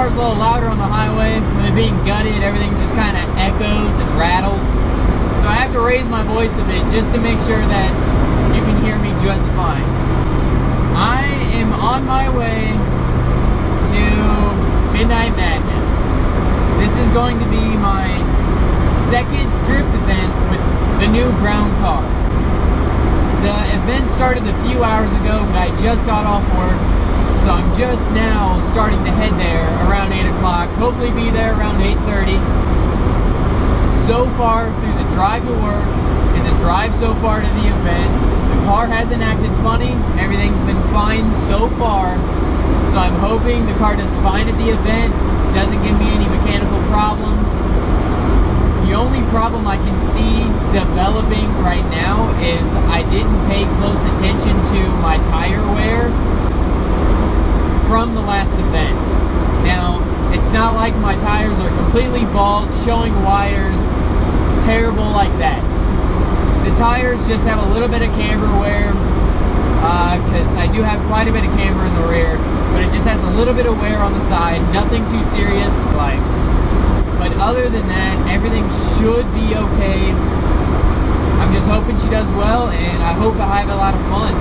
car's a little louder on the highway. With it being gutted, everything just kind of echoes and rattles. So I have to raise my voice a bit just to make sure that you can hear me just fine. I am on my way to Midnight Madness. This is going to be my second drift event with the new brown car. The event started a few hours ago, but I just got off work, so I'm just now starting to head there around 8 o'clock. Hopefully be there around 8:30. So far, through the drive to work and the drive so far to the event, the car hasn't acted funny. Everything's been fine so far. So I'm hoping the car does fine at the event, doesn't give me any mechanical problems. The only problem I can see developing right now is I didn't pay close attention to my tire wear from the last event. Now, it's not like my tires are completely bald, showing wires, terrible like that. The tires just have a little bit of camber wear, because I do have quite a bit of camber in the rear, but it just has a little bit of wear on the side, nothing too serious. But other than that, everything should be okay. I'm just hoping she does well, and I hope I have a lot of fun.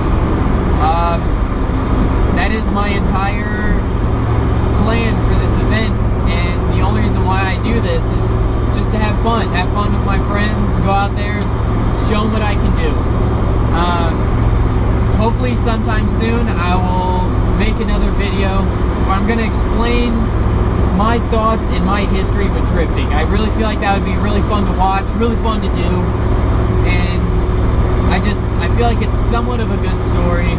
That is my entire plan for this event, and the only reason why I do this is just to have fun with my friends, go out there, show them what I can do. Hopefully sometime soon I will make another video where I'm going to explain my thoughts and my history with drifting. I really feel like that would be really fun to watch, really fun to do, and I feel like it's somewhat of a good story,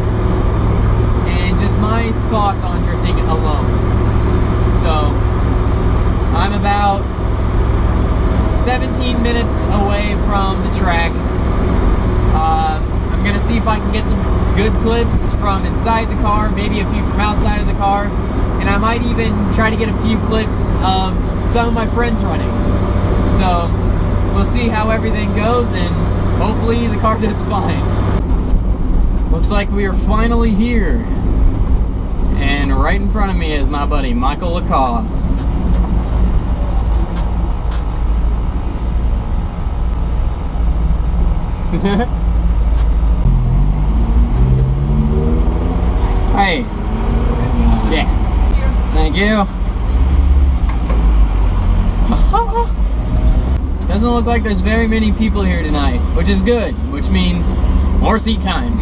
and just my thoughts on drifting alone. So, I'm about 17 minutes away from the track. I'm gonna see if I can get some good clips from inside the car, maybe a few from outside of the car, and I might even try to get a few clips of some of my friends running. So we'll see how everything goes, and hopefully the car does fine. Looks like we are finally here, and right in front of me is my buddy Michael Lacoste. Hey. Yeah. Thank you. Doesn't look like there's very many people here tonight, which is good, which means more seat time.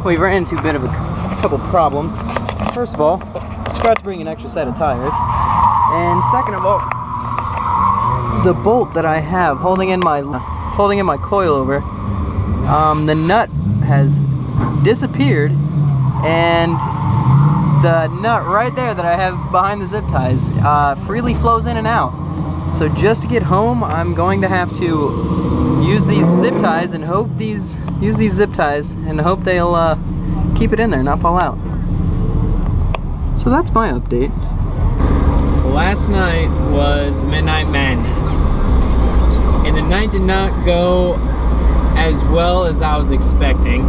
we ran into a bit of a couple problems. First of all, forgot to bring an extra set of tires. And second of all, the bolt that I have holding in my coilover, the nut has disappeared, and the nut right there that I have behind the zip ties freely flows in and out. So just to get home, I'm going to have to use these zip ties and hope these they'll keep it in there, not fall out. So that's my update. Last night was Midnight Madness, and the night did not go as well as I was expecting.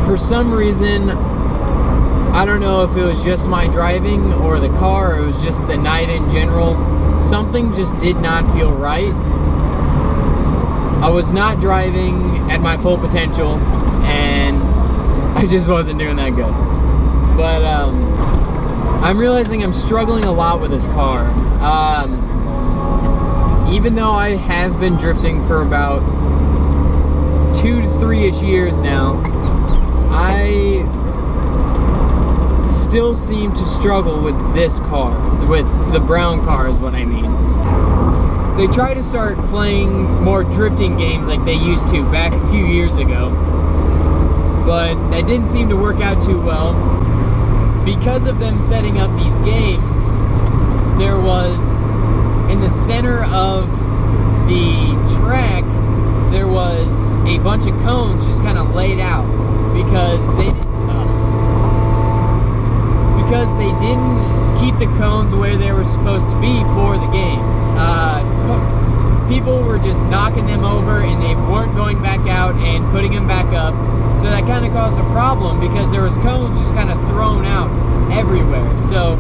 For some reason, I don't know if it was just my driving or the car, or it was just the night in general. Something just did not feel right. I was not driving at my full potential, and I just wasn't doing that good. But I'm realizing I'm struggling a lot with this car. Even though I have been drifting for about 2 to 3-ish years now, I still seem to struggle with this car, with the brown car is what I mean. They try to start playing more drifting games like they used to back a few years ago, but that didn't seem to work out too well. Because of them setting up these games, there was, in the center of the track, there was a bunch of cones just kind of laid out because they didn't keep the cones where they were supposed to be for the games. People were just knocking them over and they weren't going back out and putting them back up. So that kind of caused a problem because there was cones just kind of thrown out everywhere. So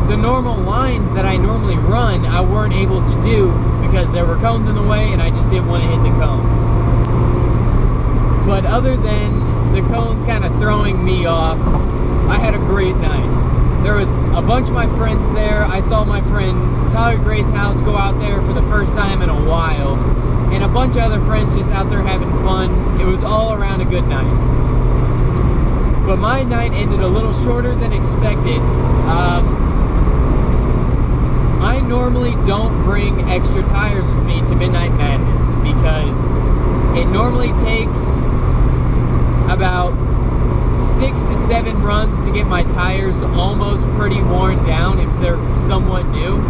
the normal lines that I normally run, I weren't able to do because there were cones in the way and I just didn't want to hit the cones. But other than the cones kind of throwing me off, I had a great night. There was a bunch of my friends there. I saw my friend Tyler Graithhouse go out there for the first time in a while, and a bunch of other friends just out there having fun. It was all around a good night. But my night ended a little shorter than expected. I normally don't bring extra tires with me to Midnight Madness because it normally takes about 6 to 7 runs to get my tires almost pretty worn down if they're somewhat new.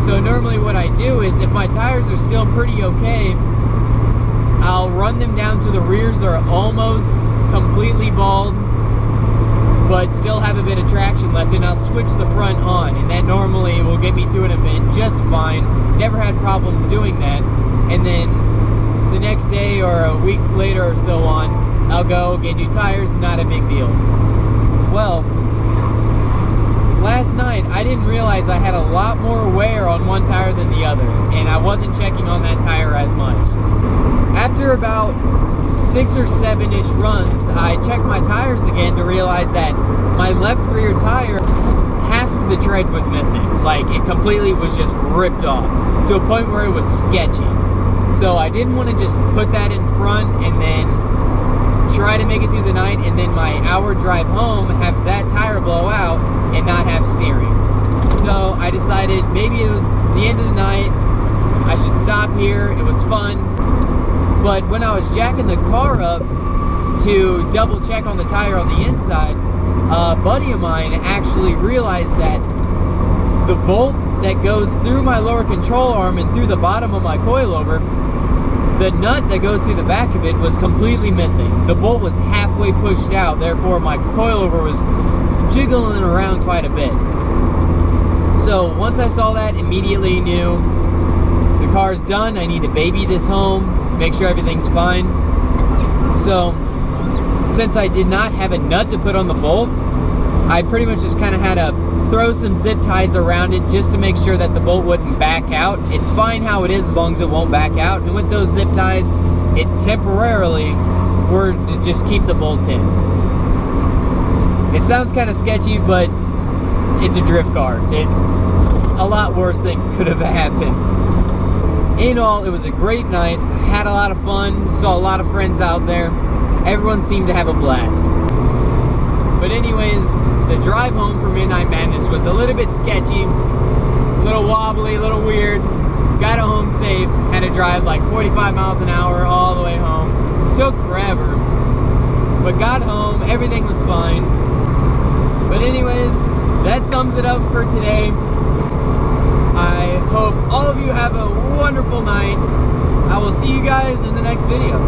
So normally what I do is if my tires are still pretty okay, I'll run them down to the rears are almost completely bald but still have a bit of traction left, and I'll switch the front on, and that normally will get me through an event just fine. Never had problems doing that. And then the next day or a week later or so on, I'll go get new tires, not a big deal. Well, last night I didn't realize I had a lot more wear on one tire than the other, and I wasn't checking on that tire as much. After about 6 or 7-ish runs, I checked my tires again to realize that my left rear tire, half of the tread was missing. Like, it completely was just ripped off to a point where it was sketchy. So I didn't want to just put that in front and then try to make it through the night and then my hour drive home have that tire blow out and not have steering. So I decided maybe it was the end of the night, I should stop here. It was fun. But when I was jacking the car up to double check on the tire on the inside, a buddy of mine actually realized that the bolt that goes through my lower control arm and through the bottom of my coilover, the nut that goes through the back of it was completely missing. The bolt was halfway pushed out, therefore my coilover was jiggling around quite a bit. So once I saw that, immediately knew the car's done. I need to baby this home, make sure everything's fine. So since I did not have a nut to put on the bolt, I pretty much just kind of had to throw some zip ties around it just to make sure that the bolt wouldn't back out. It's fine how it is as long as it won't back out. And with those zip ties, it temporarily were to just keep the bolt in. It sounds kind of sketchy, but it's a drift car. A lot worse things could have happened. In all, it was a great night. Had a lot of fun. Saw a lot of friends out there. everyone seemed to have a blast. But anyways, the drive home from Midnight Madness was a little bit sketchy, a little wobbly, a little weird. Got it home safe, had to drive like 45 miles an hour all the way home. Took forever, but got home, everything was fine. But anyways, that sums it up for today. I hope all of you have a wonderful night. I will see you guys in the next video.